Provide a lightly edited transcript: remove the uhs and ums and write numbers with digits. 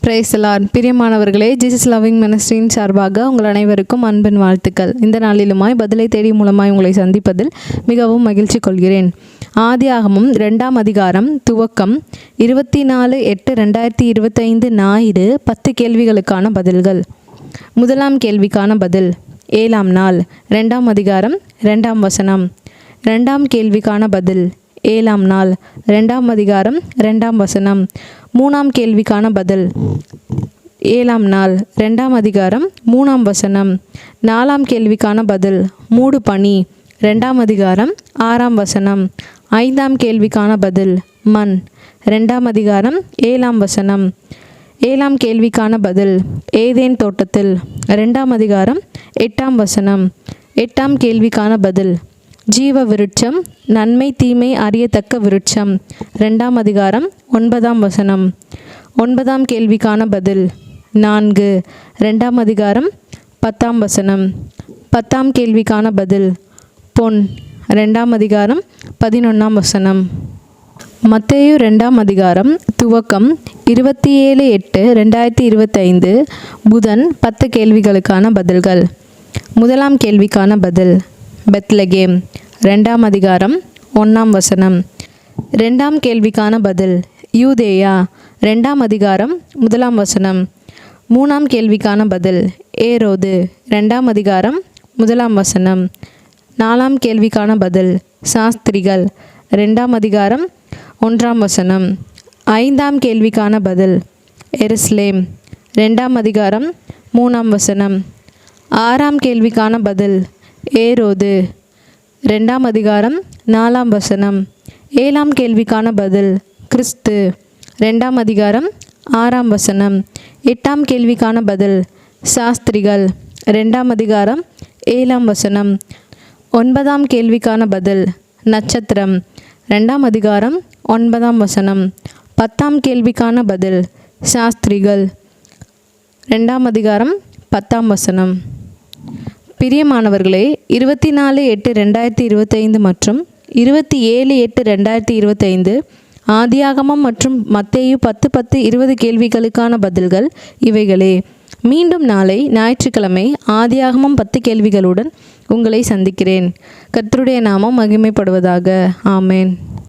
Praise the Lord. பிரியமானவர்களே, Jesus loving மினிஸ்ட்ரியின் சார்பாக உங்கள் அனைவருக்கும் அன்பின் வாழ்த்துக்கள். இந்த நாளிலுமாய் பதிலை தேடி மூலமாய் உங்களை சந்திப்பதில் மிகவும் மகிழ்ச்சி கொள்கிறேன். ஆதியாகமம் 2ஆம் அதிகாரம் துவக்கம் 24/8/2025 ஞாயிறு 10 கேள்விகளுக்கான பதில்கள். முதலாம் கேள்விக்கான பதில்: 7ஆம் நாள். 2ஆம் அதிகாரம் 2ஆம் வசனம். 2ஆம் கேள்விக்கான பதில்: 7ஆம் நாள். 2ஆம் அதிகாரம் 2ஆம் வசனம். 3ஆம் கேள்விக்கான பதில்: 7ஆம் நாள். 2ஆம் அதிகாரம் 3ஆம் வசனம். 4ஆம் கேள்விக்கான பதில்: மூடு பனி. 2ஆம் அதிகாரம் 6ஆம் வசனம். 5ஆம் கேள்விக்கான பதில்: மண். 2ஆம் அதிகாரம் 7ஆம் வசனம். 7ஆம் கேள்விக்கான பதில்: ஏதேன் தோட்டத்தில். 2ஆம் அதிகாரம் 8ஆம் வசனம். 8ஆம் கேள்விக்கான பதில்: ஜீவ விருட்சம், நன்மை தீமை அறியத்தக்க விருட்சம். 2ஆம் அதிகாரம் 9ஆம் வசனம். 9ஆம் கேள்விக்கான பதில்: 4. 2ஆம் அதிகாரம் 10ஆம் வசனம். 10ஆம் கேள்விக்கான பதில்: பொன். 2ஆம் அதிகாரம் 11ஆம் வசனம். மத்தேயு 2ஆம் அதிகாரம் துவக்கம் 27/8/2025 புதன் 10 கேள்விகளுக்கான பதில்கள். முதலாம் கேள்விக்கான பதில்: பெத்லகேம். 2ஆம் அதிகாரம் 1ஆம் வசனம். 2ஆம் கேள்விக்கான பதில்: யூதேயா. 2ஆம் அதிகாரம் 1ஆம் வசனம். 3ஆம் கேள்விக்கான பதில்: ஏரோது. 2ஆம் அதிகாரம் 1ஆம் வசனம். 4ஆம் கேள்விக்கான பதில்: சாஸ்திரிகள். 2ஆம் அதிகாரம் 1ஆம் வசனம். 5ஆம் கேள்விக்கான பதில்: எருசலேம். 2ஆம் அதிகாரம் 3ஆம் வசனம். 6ஆம் கேள்விக்கான பதில்: ஏரோது. 2ஆம் அதிகாரம் 4ஆம் வசனம். 7ஆம் கேள்விக்கான பதில்: கிறிஸ்து. 2ஆம் அதிகாரம் 6ஆம் வசனம். 8ஆம் கேள்விக்கான பதில்: சாஸ்திரிகள். 2ஆம் அதிகாரம் 7ஆம் வசனம். 9ஆம் கேள்விக்கான பதில்: நட்சத்திரம். 2ஆம் அதிகாரம் 9ஆம் வசனம். 10ஆம் கேள்விக்கான பதில்: சாஸ்திரிகள். 2ஆம் அதிகாரம் 10ஆம் வசனம். பிரியமானவர்களே, 24/8/2025 மற்றும் 27/8/2025 ஆதியாகமம் மற்றும் மத்தேயு 10:10-20 கேள்விகளுக்கான பதில்கள் இவைகளே. மீண்டும் நாளை ஞாயிற்றுக்கிழமை ஆதியாகமம் 10 கேள்விகளுடன் உங்களை சந்திக்கிறேன். கர்த்தருடைய நாமம் மகிமைப்படுவதாக. ஆமேன்.